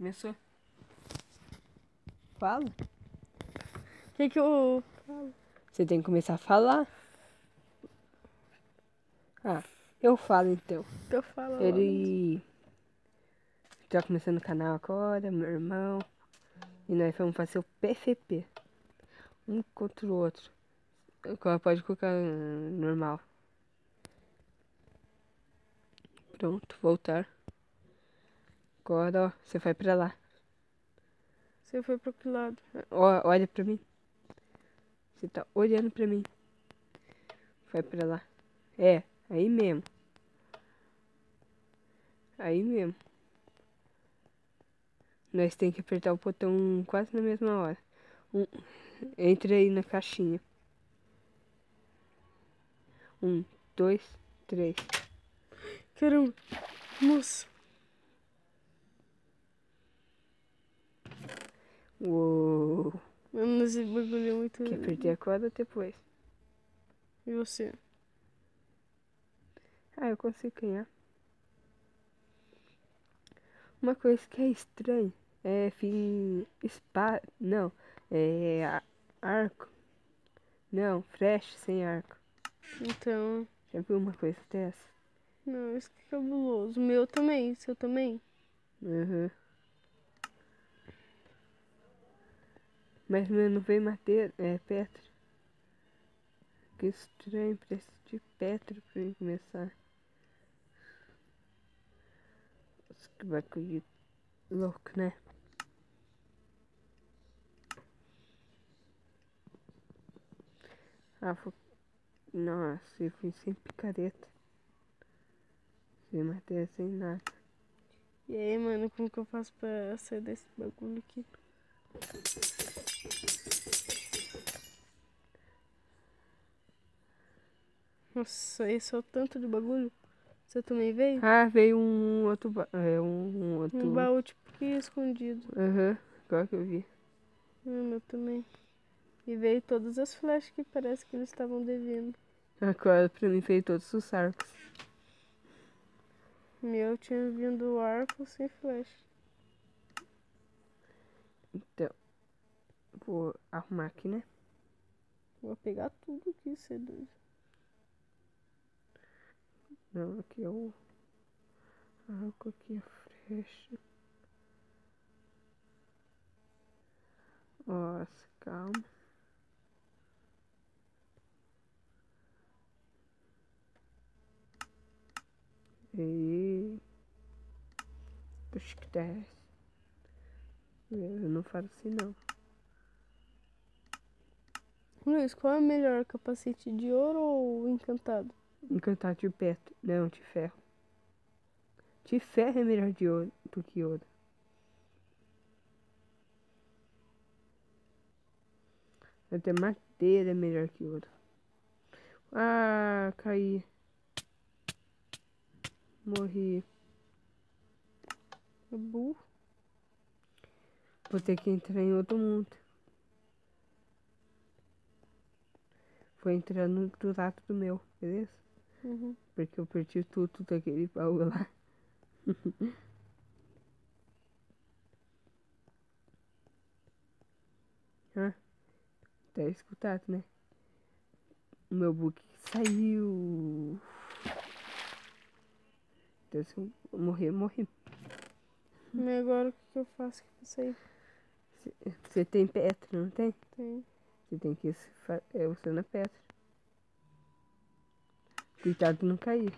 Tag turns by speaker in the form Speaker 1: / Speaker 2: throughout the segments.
Speaker 1: Começou? Fala.
Speaker 2: O que eu falo?
Speaker 1: Você tem que começar a falar. Ah, eu falo então.
Speaker 2: Eu falo logo.
Speaker 1: Ele tá começando o canal agora, meu irmão. E nós vamos fazer o PVP. Um contra o outro. Pode colocar normal. Pronto, voltar. Agora, ó, você vai pra lá.
Speaker 2: Você foi pro que lado?
Speaker 1: Ó, olha pra mim. Você tá olhando pra mim. Vai pra lá. É, aí mesmo. Aí mesmo. Nós tem que apertar o botão quase na mesma hora. Entre aí na caixinha. 1, 2, 3.
Speaker 2: Caramba, moço.
Speaker 1: Uou.
Speaker 2: Mano, esse bagulho é muito...
Speaker 1: Quer perder a corda depois?
Speaker 2: E você?
Speaker 1: Ah, eu consigo ganhar. Uma coisa que é estranha é fim... Espada... Não. Arco. Não, flecha sem arco.
Speaker 2: Então...
Speaker 1: Já viu uma coisa dessa?
Speaker 2: Não, isso que é cabuloso. O meu também, seu também.
Speaker 1: Uhum. Mas meu não veio madeira, pedra. Que estranho, preciso de pedra pra mim começar. Nossa, que bagulho louco, né? Ah, Nossa, eu fui sem picareta. Sem madeira, sem nada.
Speaker 2: E aí, mano, como que eu faço pra sair desse bagulho aqui? Nossa, esse é o tanto de bagulho. Você também veio?
Speaker 1: Ah, veio um outro. Um outro.
Speaker 2: Um baú tipo que escondido.
Speaker 1: Aham, agora que eu vi.
Speaker 2: Meu também. E veio todas as flechas que parece que eles estavam devendo.
Speaker 1: Agora pra mim veio todos os arcos.
Speaker 2: Meu tinha vindo arco sem flecha.
Speaker 1: Então, vou arrumar aqui, né?
Speaker 2: Vou pegar tudo aqui, você é doido.
Speaker 1: Não, aqui é o arco, aqui é a flecha. Nossa, calma. E. Acho que desce. Eu não falo assim, não.
Speaker 2: Luiz, qual é melhor, capacete de ouro ou encantado?
Speaker 1: Encantado de pedra. Não, de ferro. De ferro é melhor de ouro do que ouro. Até madeira é melhor que ouro. Ah, caí. Morri.
Speaker 2: É burro?
Speaker 1: Vou ter que entrar em outro mundo. Vou entrar no do lado do meu, beleza?
Speaker 2: Uhum.
Speaker 1: Porque eu perdi tudo daquele baú lá. Ah, tá escutado, né? O meu book saiu. Então, se eu morrer, eu morri.
Speaker 2: Mas agora o que que eu faço aqui pra sair?
Speaker 1: Você tem pedra, não tem?
Speaker 2: Tem.
Speaker 1: Você tem que ir usando a pedra. Cuidado de não cair.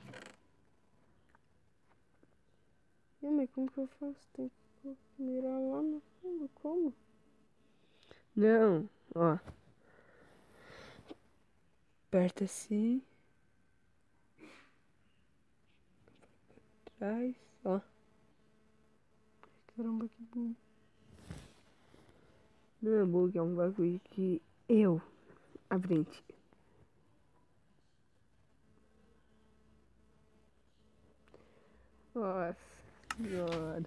Speaker 2: E, mas como que eu faço? Tem que mirar lá no fundo, como?
Speaker 1: Não, ó. Aperta assim. Traz, ó.
Speaker 2: Caramba, que burro.
Speaker 1: Não é bug, é um bagulho que eu aprendi. Nossa senhora.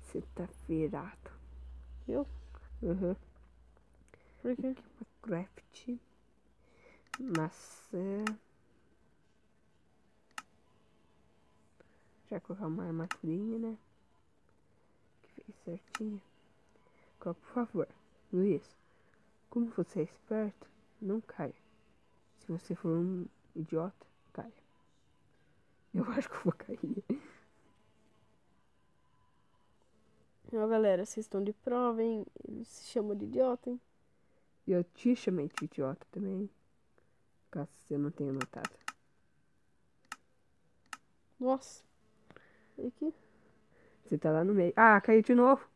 Speaker 1: Você tá virado.
Speaker 2: Eu?
Speaker 1: Uhum.
Speaker 2: Por quê?
Speaker 1: Craft. Maçã. Já colocar uma armadurinha, né? Que fez? certinho. Por favor, Luiz, como você é esperto, não caia. Se você for um idiota, caia. Eu acho que eu vou cair.
Speaker 2: Ó, galera, vocês estão de prova, hein? Eles se chamam de idiota, hein?
Speaker 1: E eu te chamei de idiota também, caso você não tenha notado.
Speaker 2: Nossa. E aqui?
Speaker 1: Você tá lá no meio. Ah, caiu de novo.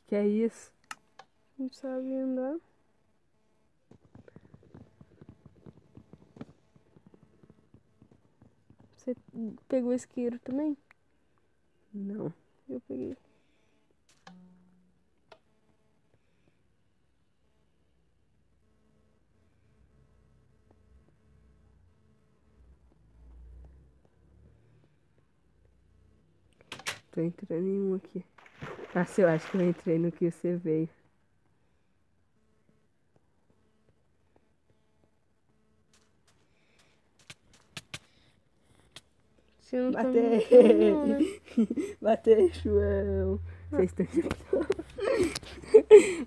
Speaker 1: Que é isso?
Speaker 2: Não sabe andar. Você pegou isqueiro também?
Speaker 1: Não.
Speaker 2: Eu peguei.
Speaker 1: Tô entrando em um aqui. Nossa, eu acho que eu entrei no que você veio.
Speaker 2: Você não tá
Speaker 1: Batei!
Speaker 2: muito bom, não, né?
Speaker 1: Batei, João! Vocês estão de prova.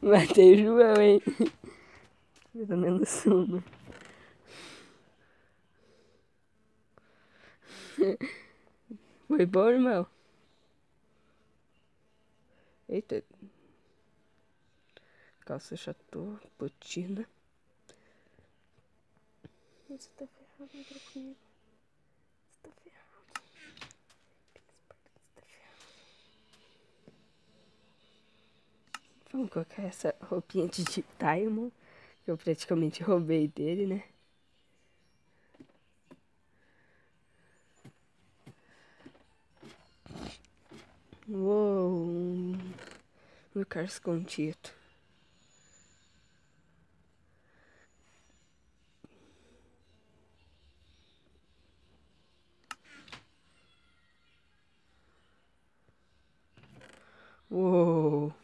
Speaker 1: Batei, João, hein? Pelo menos uma. Foi bom, irmão? Eita. Calça chatou, botina.
Speaker 2: Você tá ferrado, entra comigo. Você tá ferrado. Você tá ferrado.
Speaker 1: Vamos colocar essa roupinha de Diamond, que eu praticamente roubei dele, né? Uou, um lugar escondido. Uou.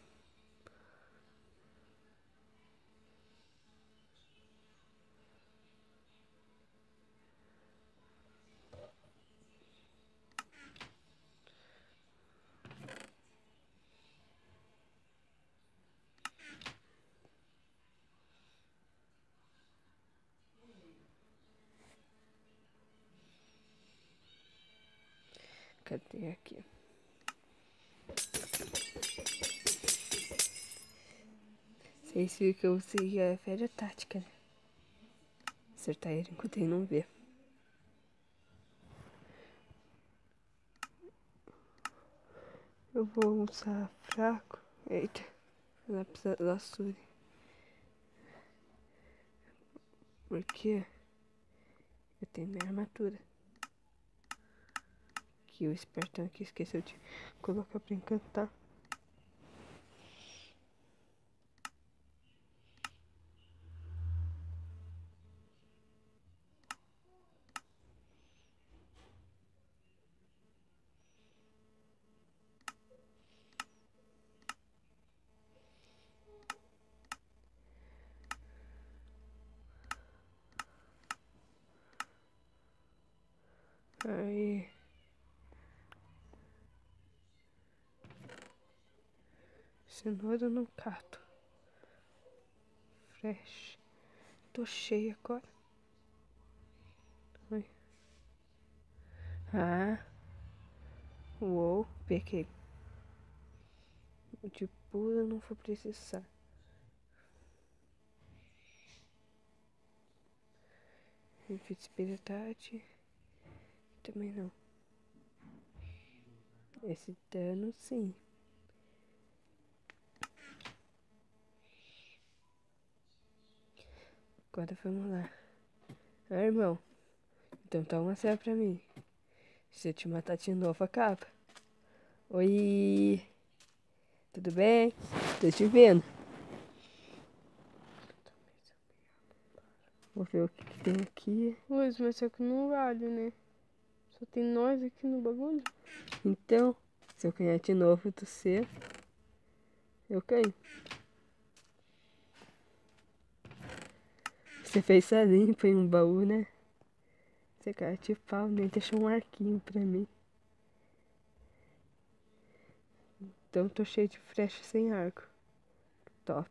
Speaker 1: Cadê aqui? Vocês viram que eu usei a velha tática, né? Acertar ele enquanto ele não vê. Eu vou usar fraco. Eita, lápis lazuli. Porque eu tenho minha armadura. Que o espertão aqui esqueceu de colocar pra encantar. Aí. Cenoura no cato. Fresh. Tô cheia agora. Oi. Ah. Uou. Peguei. De pula não vou precisar. Invisibilidade. Também não. Esse dano sim. Agora vamos lá. Ah, irmão. Então tá uma cena pra mim. Se eu te matar de novo, acaba. Oi. Tudo bem? Tô te vendo. Vou ver o que, que tem aqui.
Speaker 2: Luiz, mas só que não vale, né? Só tem nós aqui no bagulho.
Speaker 1: Então, se eu ganhar de novo do C, eu ganho. Você fez essa limpa em um baú, né? Você cara de pau, nem deixou um arquinho pra mim. Então tô cheio de flecha sem arco. Top.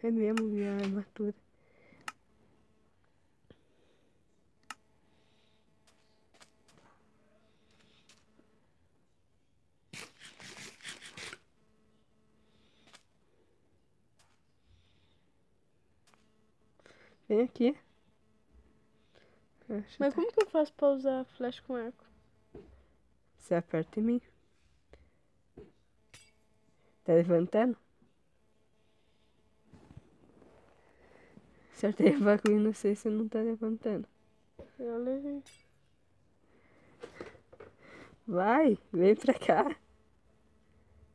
Speaker 1: É mesmo minha armadura. Vem aqui.
Speaker 2: Mas como que eu faço pra usar flecha com arco?
Speaker 1: Você aperta em mim. Tá levantando? Acertei o bagulho, não sei se não tá levantando.
Speaker 2: Eu levei.
Speaker 1: Vai, vem pra cá.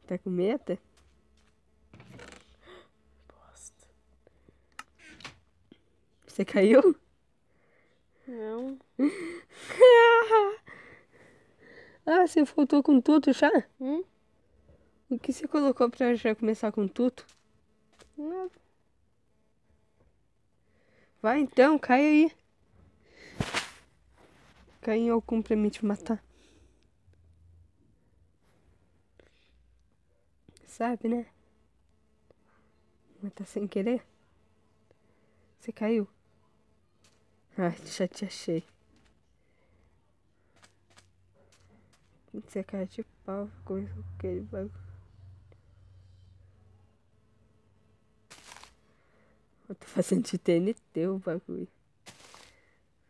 Speaker 1: Tá com medo?
Speaker 2: Bosta.
Speaker 1: Você caiu?
Speaker 2: Não.
Speaker 1: Ah, você voltou com tudo já? O que você colocou pra já começar com tudo?
Speaker 2: Não.
Speaker 1: Vai então, cai aí. Cai em algum pra mim te matar. Sabe, né? Mas tá sem querer. Você caiu. Ai, já te achei. Você cai de pau com aquele bagulho. Eu tô fazendo de TNT o bagulho.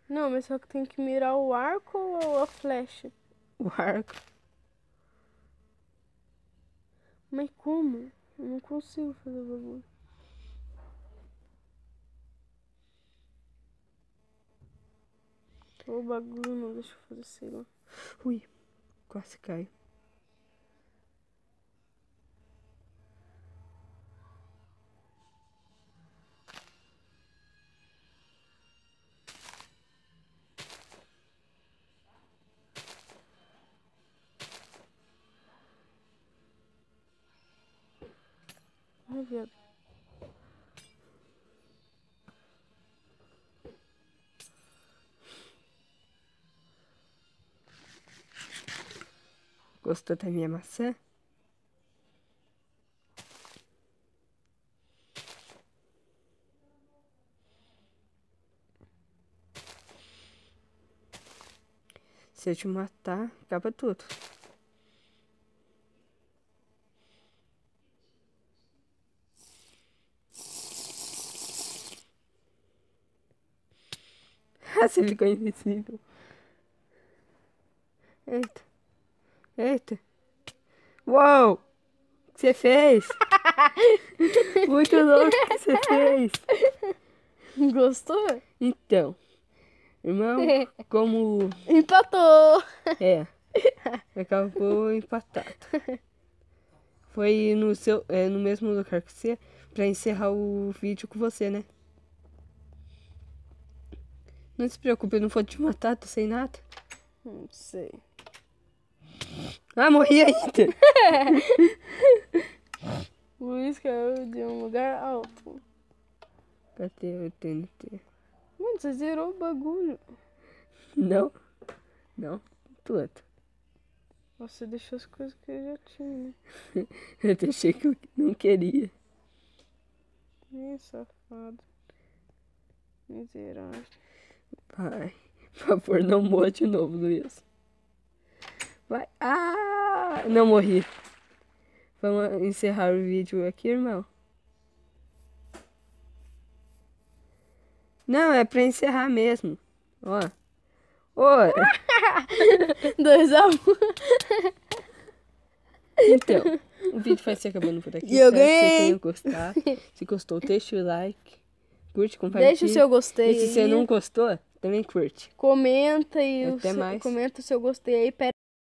Speaker 2: Não, mas só que tem que mirar o arco ou a flecha?
Speaker 1: O arco.
Speaker 2: Mas como? Eu não consigo fazer o bagulho. O bagulho não deixa eu fazer, sei lá.
Speaker 1: Ui, quase caiu.
Speaker 2: Ai, viado.
Speaker 1: Gostou da minha maçã? Se eu te matar, acaba tudo. Ah, você ficou invisível. Eita. Eita. Uou! O que você fez? Muito louco o que você fez.
Speaker 2: Gostou?
Speaker 1: Então, irmão, como
Speaker 2: Empatou!
Speaker 1: acabou empatado. Foi no mesmo lugar que você, pra encerrar o vídeo com você, né? Não se preocupe, eu não vou te matar, tô sem nada.
Speaker 2: Não sei.
Speaker 1: Ah, morri ainda.
Speaker 2: Luiz caiu de um lugar alto.
Speaker 1: Cadê o TNT?
Speaker 2: Mano, você zerou o bagulho.
Speaker 1: Não, tudo.
Speaker 2: Você deixou as coisas que eu já tinha, né?
Speaker 1: Eu deixei que eu não queria.
Speaker 2: Ih, safado. Miserável.
Speaker 1: Vai, por favor, não morra de novo, Luiz. Vai. Ah, não morri. Vamos encerrar o vídeo aqui, irmão. Não, é pra encerrar mesmo. Ó. Ó.
Speaker 2: 2-1.
Speaker 1: Então, o vídeo vai se acabando por aqui.
Speaker 2: E eu
Speaker 1: Espero que você
Speaker 2: ganhei.
Speaker 1: tenha gostado. Se gostou, deixa o like. Curte, compartilha.
Speaker 2: Deixa o seu gostei
Speaker 1: E se você
Speaker 2: aí.
Speaker 1: não gostou, também curte.
Speaker 2: Comenta e
Speaker 1: Até mais.
Speaker 2: comenta o seu gostei aí.